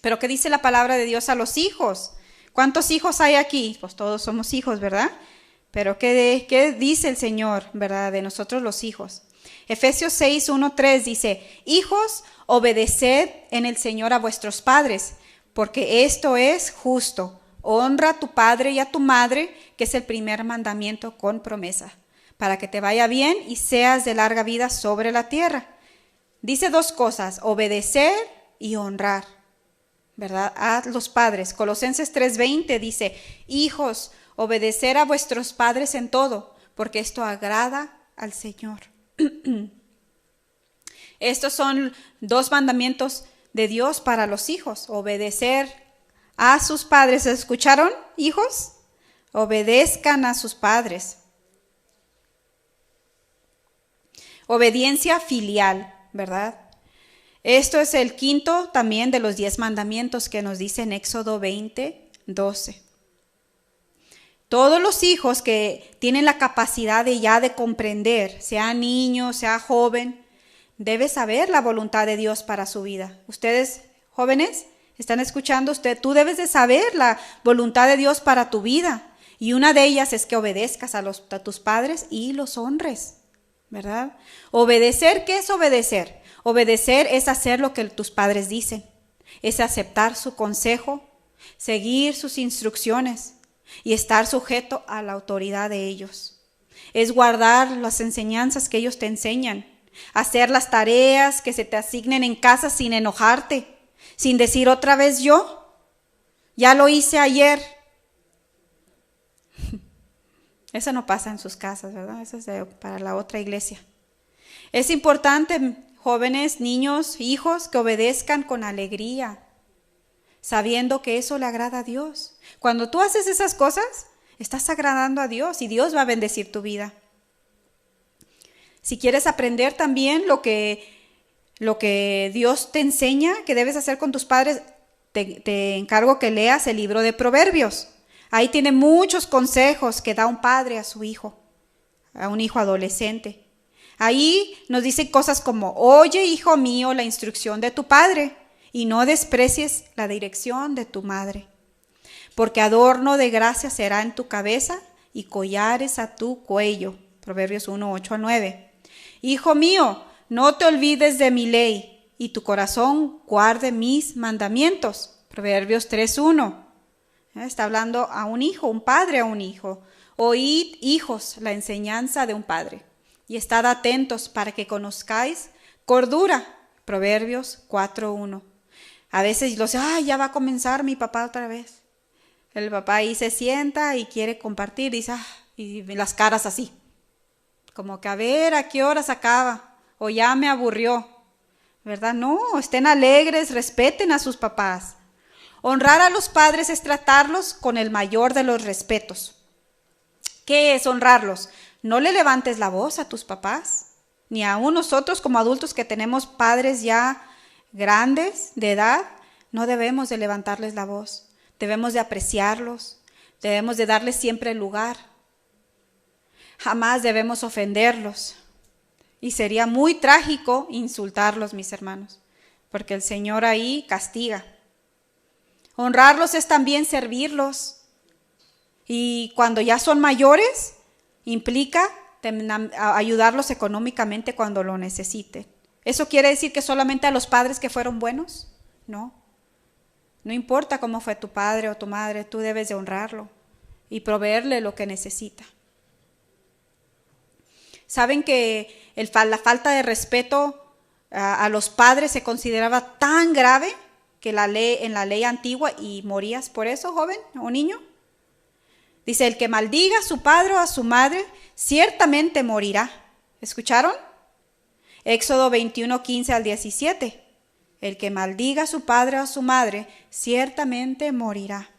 Pero ¿qué dice la palabra de Dios a los hijos? ¿Cuántos hijos hay aquí? Pues todos somos hijos, ¿verdad? Pero ¿qué dice el Señor, verdad, de nosotros los hijos? Efesios 6, 1, 3 dice, hijos, obedeced en el Señor a vuestros padres, porque esto es justo. Honra a tu padre y a tu madre, que es el primer mandamiento con promesa, para que te vaya bien y seas de larga vida sobre la tierra. Dice dos cosas, obedecer y honrar, ¿verdad? A los padres. Colosenses 3:20 dice, hijos, obedecer a vuestros padres en todo, porque esto agrada al Señor. Estos son dos mandamientos de Dios para los hijos, obedecer a sus padres. ¿Escucharon, hijos? Obedezcan a sus padres. Obediencia filial, ¿verdad? Esto es el quinto también de los 10 mandamientos que nos dice en Éxodo 20:12. Todos los hijos que tienen la capacidad de comprender, sea niño, sea joven, debe saber la voluntad de Dios para su vida. Ustedes, jóvenes, ¿están escuchando? Tú debes de saber la voluntad de Dios para tu vida. Y una de ellas es que obedezcas a tus padres y los honres, ¿verdad? Obedecer, ¿qué es obedecer? Obedecer es hacer lo que tus padres dicen. Es aceptar su consejo, seguir sus instrucciones y estar sujeto a la autoridad de ellos. Es guardar las enseñanzas que ellos te enseñan. Hacer las tareas que se te asignen en casa sin enojarte, sin decir otra vez yo, ya lo hice ayer. Eso no pasa en sus casas, ¿verdad? Eso es para la otra iglesia. Es importante, jóvenes, niños, hijos, que obedezcan con alegría, sabiendo que eso le agrada a Dios. Cuando tú haces esas cosas, estás agradando a Dios y Dios va a bendecir tu vida. Si quieres aprender también lo que Dios te enseña que debes hacer con tus padres, te encargo que leas el libro de Proverbios. Ahí tiene muchos consejos que da un padre a su hijo, a un hijo adolescente. Ahí nos dice cosas como, oye, hijo mío, la instrucción de tu padre y no desprecies la dirección de tu madre, porque adorno de gracia será en tu cabeza y collares a tu cuello. Proverbios 1:8-9. Hijo mío, no te olvides de mi ley y tu corazón guarde mis mandamientos. Proverbios 3:1. Está hablando a un hijo, un padre a un hijo. Oíd, hijos, la enseñanza de un padre y estad atentos para que conozcáis cordura. Proverbios 4:1. A veces ya va a comenzar mi papá otra vez. El papá ahí se sienta y quiere compartir, dice, y las caras así. Como que a ver a qué horas acaba, o ya me aburrió, ¿verdad? No, estén alegres, respeten a sus papás. Honrar a los padres es tratarlos con el mayor de los respetos. ¿Qué es honrarlos? No le levantes la voz a tus papás, ni aún nosotros como adultos que tenemos padres ya grandes de edad, no debemos de levantarles la voz. Debemos de apreciarlos, debemos de darles siempre el lugar. Jamás debemos ofenderlos. Y sería muy trágico insultarlos, mis hermanos, porque el Señor ahí castiga. Honrarlos es también servirlos. Y cuando ya son mayores, implica ayudarlos económicamente cuando lo necesiten. ¿Eso quiere decir que solamente a los padres que fueron buenos? No. No importa cómo fue tu padre o tu madre, tú debes de honrarlo y proveerle lo que necesita. ¿Saben que la falta de respeto a los padres se consideraba tan grave que en la ley antigua y morías por eso, joven o niño? Dice, el que maldiga a su padre o a su madre, ciertamente morirá. ¿Escucharon? Éxodo 21:15-17. El que maldiga a su padre o a su madre, ciertamente morirá.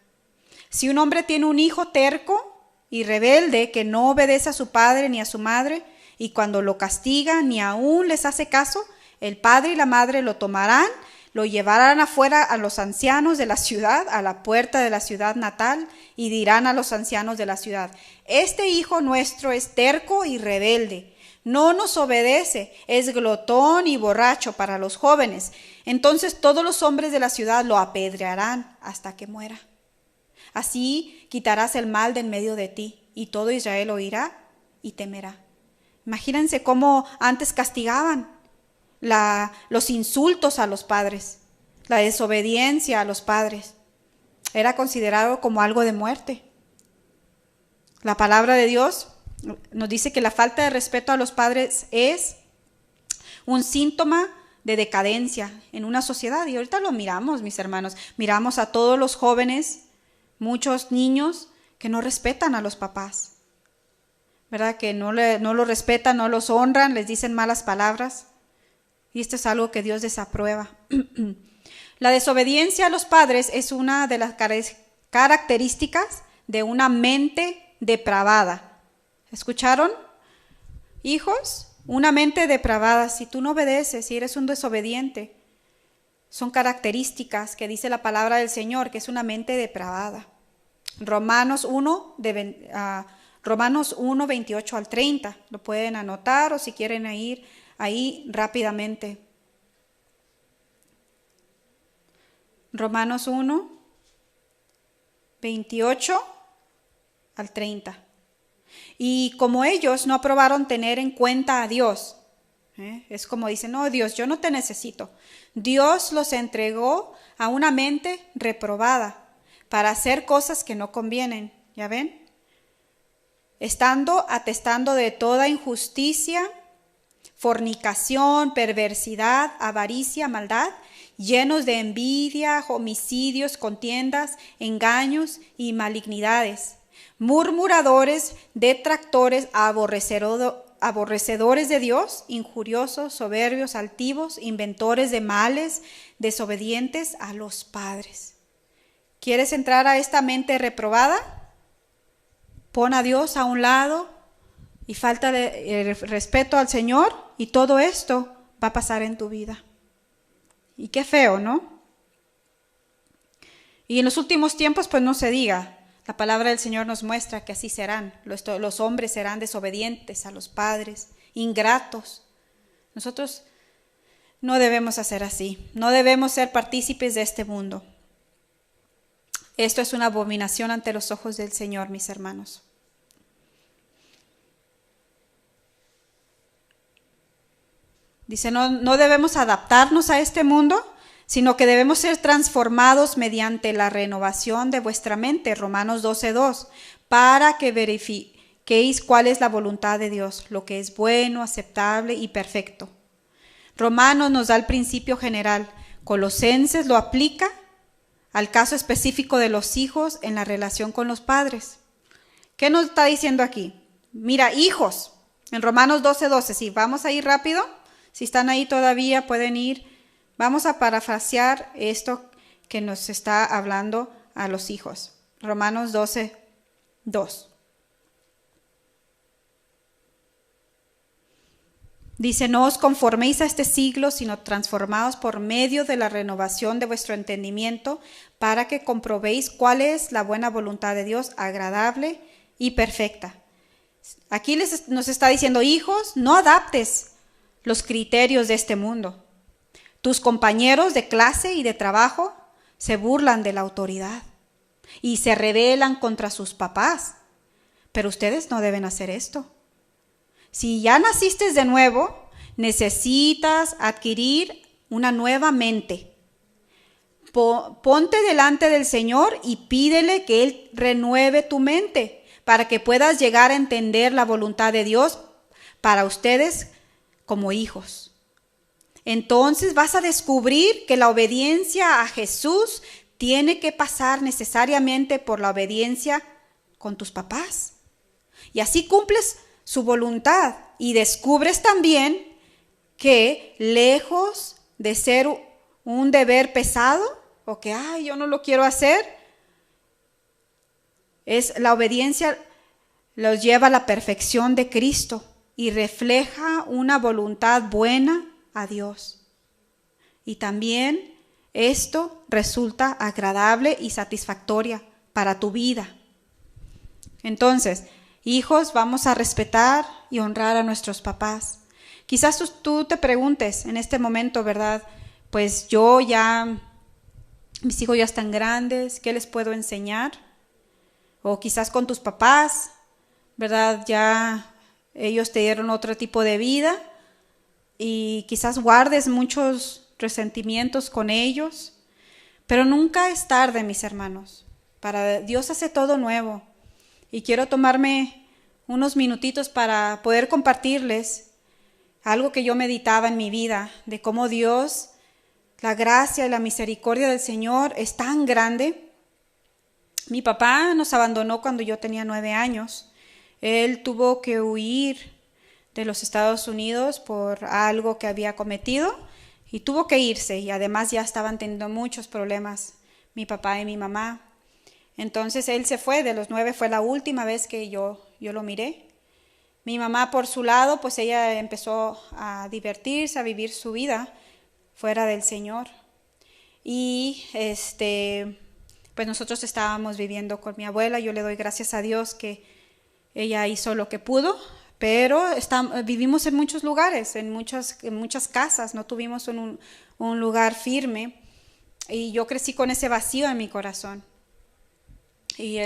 Si un hombre tiene un hijo terco y rebelde que no obedece a su padre ni a su madre, y cuando lo castiga ni aún les hace caso, el padre y la madre lo tomarán, lo llevarán afuera a los ancianos de la ciudad, a la puerta de la ciudad natal, y dirán a los ancianos de la ciudad, este hijo nuestro es terco y rebelde, no nos obedece, es glotón y borracho para los jóvenes. Entonces todos los hombres de la ciudad lo apedrearán hasta que muera. Así quitarás el mal de en medio de ti, y todo Israel oirá y temerá. Imagínense cómo antes castigaban los insultos a los padres, la desobediencia a los padres. era considerado como algo de muerte. La palabra de Dios nos dice que la falta de respeto a los padres es un síntoma de decadencia en una sociedad. Y ahorita lo miramos, mis hermanos. Miramos a todos los jóvenes, muchos niños que no respetan a los papás, ¿verdad? Que no los respetan, no los honran, les dicen malas palabras. Y esto es algo que Dios desaprueba. La desobediencia a los padres es una de las características de una mente depravada. ¿Escucharon? Hijos, una mente depravada. Si tú no obedeces, si eres un desobediente, son características que dice la palabra del Señor, que es una mente depravada. Romanos 1, 28 al 30. Lo pueden anotar o si quieren ir ahí rápidamente. Romanos 1, 28 al 30. Y como ellos no aprobaron tener en cuenta a Dios, es como dicen, no, Dios, yo no te necesito. Dios los entregó a una mente reprobada para hacer cosas que no convienen, ¿ya ven? Estando atestando de toda injusticia, fornicación, perversidad, avaricia, maldad, llenos de envidia, homicidios, contiendas, engaños y malignidades, murmuradores, detractores, aborrecedores de Dios, injuriosos, soberbios, altivos, inventores de males, desobedientes a los padres. ¿Quieres entrar a esta mente reprobada? Pon a Dios a un lado y falta de respeto al Señor y todo esto va a pasar en tu vida. Y qué feo, ¿no? Y en los últimos tiempos, pues no se diga. La palabra del Señor nos muestra que así serán. Los hombres serán desobedientes a los padres, ingratos. Nosotros no debemos hacer así. No debemos ser partícipes de este mundo. Esto es una abominación ante los ojos del Señor, mis hermanos. Dice, no debemos adaptarnos a este mundo, sino que debemos ser transformados mediante la renovación de vuestra mente, Romanos 12:2, para que verifiquéis cuál es la voluntad de Dios, lo que es bueno, aceptable y perfecto. Romanos nos da el principio general, Colosenses lo aplica al caso específico de los hijos en la relación con los padres. ¿Qué nos está diciendo aquí? Mira, hijos, en Romanos 12:12, sí, vamos a ir rápido. Si están ahí todavía pueden ir. Vamos a parafrasear esto que nos está hablando a los hijos. Romanos 12:2. Dice, no os conforméis a este siglo, sino transformaos por medio de la renovación de vuestro entendimiento, para que comprobéis cuál es la buena voluntad de Dios, agradable y perfecta. Aquí nos está diciendo, hijos, no adaptes los criterios de este mundo. Tus compañeros de clase y de trabajo se burlan de la autoridad y se rebelan contra sus papás, pero ustedes no deben hacer esto. Si ya naciste de nuevo, necesitas adquirir una nueva mente. Ponte delante del Señor y pídele que Él renueve tu mente para que puedas llegar a entender la voluntad de Dios para ustedes como hijos. Entonces vas a descubrir que la obediencia a Jesús tiene que pasar necesariamente por la obediencia con tus papás. Y así cumples su voluntad y descubres también que lejos de ser un deber pesado o que yo no lo quiero hacer, es la obediencia los lleva a la perfección de Cristo y refleja una voluntad buena a Dios. Y también esto resulta agradable y satisfactoria para tu vida. Entonces, hijos, vamos a respetar y honrar a nuestros papás. Quizás tú te preguntes en este momento, ¿verdad? Pues mis hijos ya están grandes, ¿qué les puedo enseñar? O quizás con tus papás, ¿verdad? Ya ellos te dieron otro tipo de vida y quizás guardes muchos resentimientos con ellos. Pero nunca es tarde, mis hermanos. Dios hace todo nuevo. Y quiero tomarme unos minutitos para poder compartirles algo que yo meditaba en mi vida, de cómo Dios, la gracia y la misericordia del Señor es tan grande. Mi papá nos abandonó cuando yo tenía 9 años. Él tuvo que huir de los Estados Unidos por algo que había cometido y tuvo que irse, y además ya estaban teniendo muchos problemas mi papá y mi mamá. Entonces él se fue, de los 9 fue la última vez que yo lo miré. Mi mamá por su lado, pues ella empezó a divertirse, a vivir su vida fuera del Señor. Y pues nosotros estábamos viviendo con mi abuela. Yo le doy gracias a Dios que ella hizo lo que pudo, pero vivimos en muchos lugares, en muchas casas, no tuvimos un lugar firme, y yo crecí con ese vacío en mi corazón. Y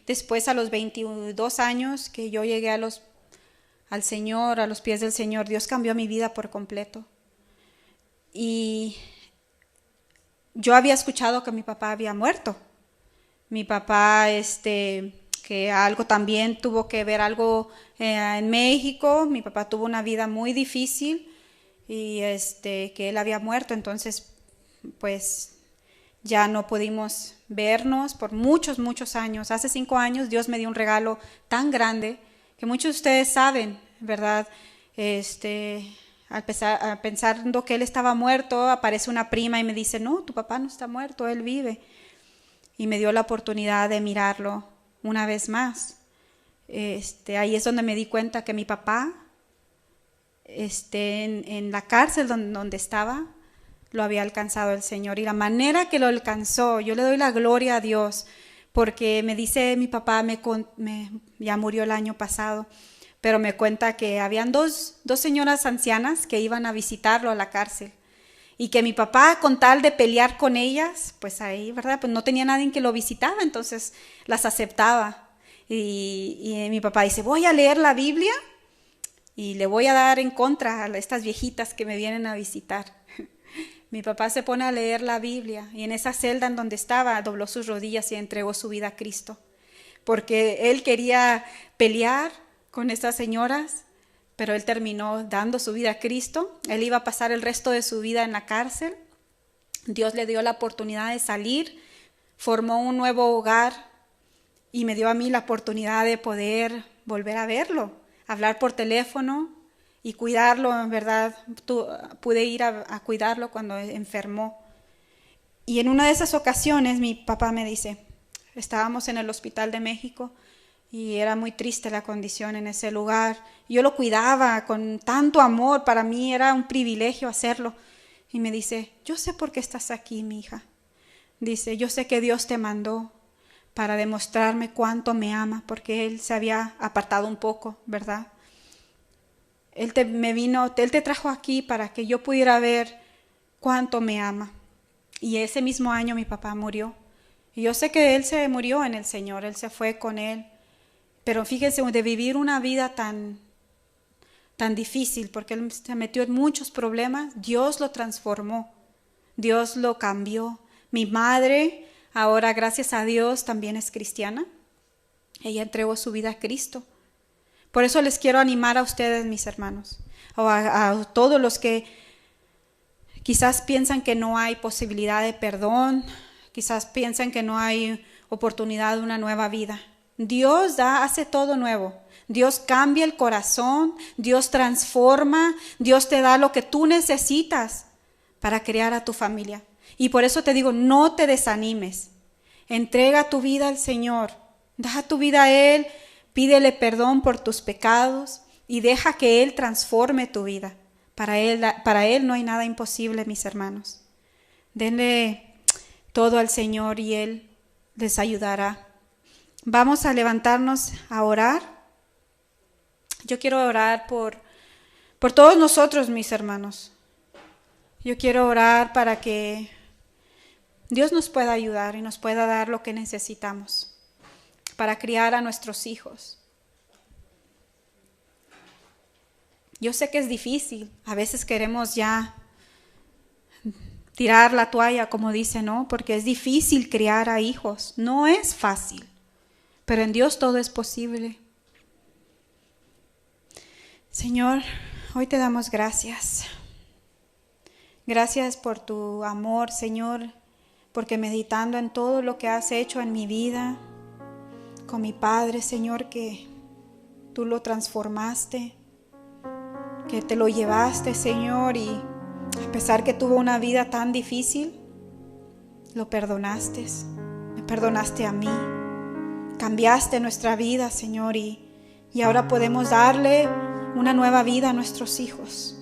después, a los 22 años que yo llegué al Señor, a los pies del Señor, Dios cambió mi vida por completo. Y yo había escuchado que mi papá había muerto. Mi papá, que algo también tuvo que ver algo en México. Mi papá tuvo una vida muy difícil y que él había muerto. Entonces, pues ya no pudimos vernos por muchos, muchos años. Hace 5 años Dios me dio un regalo tan grande que muchos de ustedes saben, ¿verdad? Pensando que él estaba muerto, aparece una prima y me dice, no, tu papá no está muerto, él vive. Y me dio la oportunidad de mirarlo una vez más. Ahí es donde me di cuenta que mi papá, en la cárcel donde estaba, lo había alcanzado el Señor. Y la manera que lo alcanzó, yo le doy la gloria a Dios, porque me dice mi papá, ya murió el año pasado, pero me cuenta que habían dos señoras ancianas que iban a visitarlo a la cárcel, y que mi papá, con tal de pelear con ellas, pues ahí, ¿verdad? Pues no tenía nadie que lo visitaba, entonces las aceptaba. Y mi papá dice, voy a leer la Biblia y le voy a dar en contra a estas viejitas que me vienen a visitar. Mi papá se pone a leer la Biblia, y en esa celda en donde estaba dobló sus rodillas y entregó su vida a Cristo, porque él quería pelear con estas señoras, pero él terminó dando su vida a Cristo. Él iba a pasar el resto de su vida en la cárcel. Dios le dio la oportunidad de salir, formó un nuevo hogar y me dio a mí la oportunidad de poder volver a verlo, hablar por teléfono y cuidarlo. En verdad, pude ir a cuidarlo cuando enfermó. Y en una de esas ocasiones mi papá me dice, estábamos en el Hospital de México y era muy triste la condición en ese lugar. Yo lo cuidaba con tanto amor, para mí era un privilegio hacerlo. Y me dice, yo sé por qué estás aquí, mi hija. Dice, yo sé que Dios te mandó para demostrarme cuánto me ama, porque Él se había apartado un poco, ¿verdad? Él te trajo aquí para que yo pudiera ver cuánto me ama. Y ese mismo año mi papá murió. Y yo sé que él se murió en el Señor, él se fue con él. Pero fíjense, de vivir una vida tan difícil, porque él se metió en muchos problemas, Dios lo transformó, Dios lo cambió. Mi madre, ahora gracias a Dios, también es cristiana. Ella entregó su vida a Cristo. Por eso les quiero animar a ustedes, mis hermanos, o a todos los que quizás piensan que no hay posibilidad de perdón, quizás piensan que no hay oportunidad de una nueva vida. Dios hace todo nuevo. Dios cambia el corazón, Dios transforma, Dios te da lo que tú necesitas para crear a tu familia. Y por eso te digo, no te desanimes. Entrega tu vida al Señor, da tu vida a Él, pídele perdón por tus pecados y deja que Él transforme tu vida. Para Él no hay nada imposible, mis hermanos. Denle todo al Señor y Él les ayudará. Vamos a levantarnos a orar. Yo quiero orar por todos nosotros, mis hermanos. Yo quiero orar para que Dios nos pueda ayudar y nos pueda dar lo que necesitamos para criar a nuestros hijos. Yo sé que es difícil. A veces queremos ya tirar la toalla, como dice, ¿no? Porque es difícil criar a hijos, no es fácil, pero en Dios todo es posible. Señor, hoy te damos gracias. Gracias por tu amor, Señor, porque meditando en todo lo que has hecho en mi vida, con mi padre, Señor, que tú lo transformaste, que te lo llevaste, Señor, y a pesar que tuvo una vida tan difícil, lo perdonaste, me perdonaste a mí, cambiaste nuestra vida, Señor, y ahora podemos darle una nueva vida a nuestros hijos.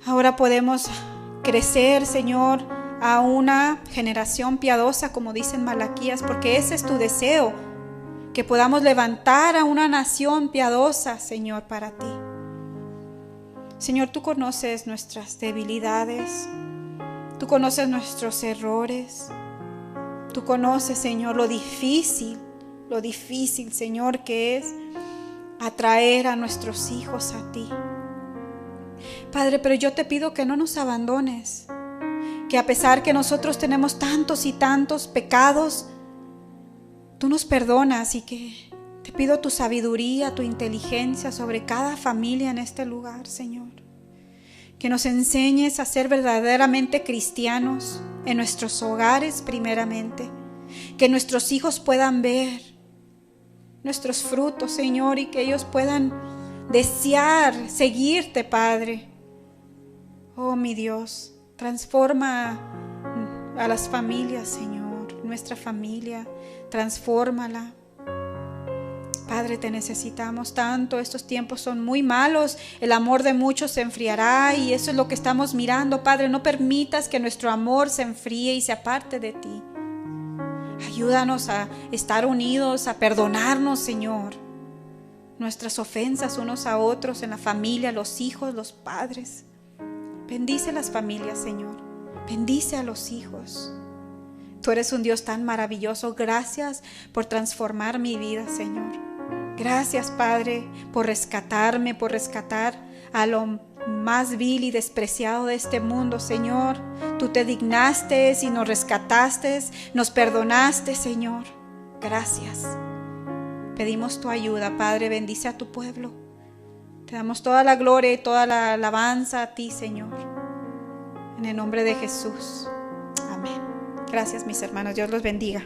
Ahora podemos crecer, Señor, a una generación piadosa, como dice en Malaquías, porque ese es tu deseo, que podamos levantar a una nación piadosa, Señor, para ti. Señor, tú conoces nuestras debilidades, tú conoces nuestros errores, tú conoces, Señor, lo difícil, Señor, que es atraer a nuestros hijos a ti. Padre, pero yo te pido que no nos abandones, que a pesar que nosotros tenemos tantos y tantos pecados, tú nos perdonas, y que te pido tu sabiduría, tu inteligencia sobre cada familia en este lugar, Señor. Que nos enseñes a ser verdaderamente cristianos en nuestros hogares primeramente, que nuestros hijos puedan ver nuestros frutos, Señor, y que ellos puedan desear seguirte, Padre. Oh, mi Dios, transforma a las familias, Señor, nuestra familia, transfórmala. Padre, te necesitamos tanto, estos tiempos son muy malos, el amor de muchos se enfriará y eso es lo que estamos mirando. Padre, no permitas que nuestro amor se enfríe y se aparte de ti. Ayúdanos a estar unidos, a perdonarnos, Señor, nuestras ofensas unos a otros en la familia, los hijos, los padres. Bendice las familias, Señor, bendice a los hijos. Tú eres un Dios tan maravilloso. Gracias por transformar mi vida, Señor. Gracias, Padre, por rescatarme, por rescatar a lo más vil y despreciado de este mundo, Señor. Tú te dignaste y nos rescataste, nos perdonaste, Señor. Gracias. Pedimos tu ayuda, Padre, bendice a tu pueblo. Te damos toda la gloria y toda la alabanza a ti, Señor. En el nombre de Jesús. Amén. Gracias, mis hermanos. Dios los bendiga.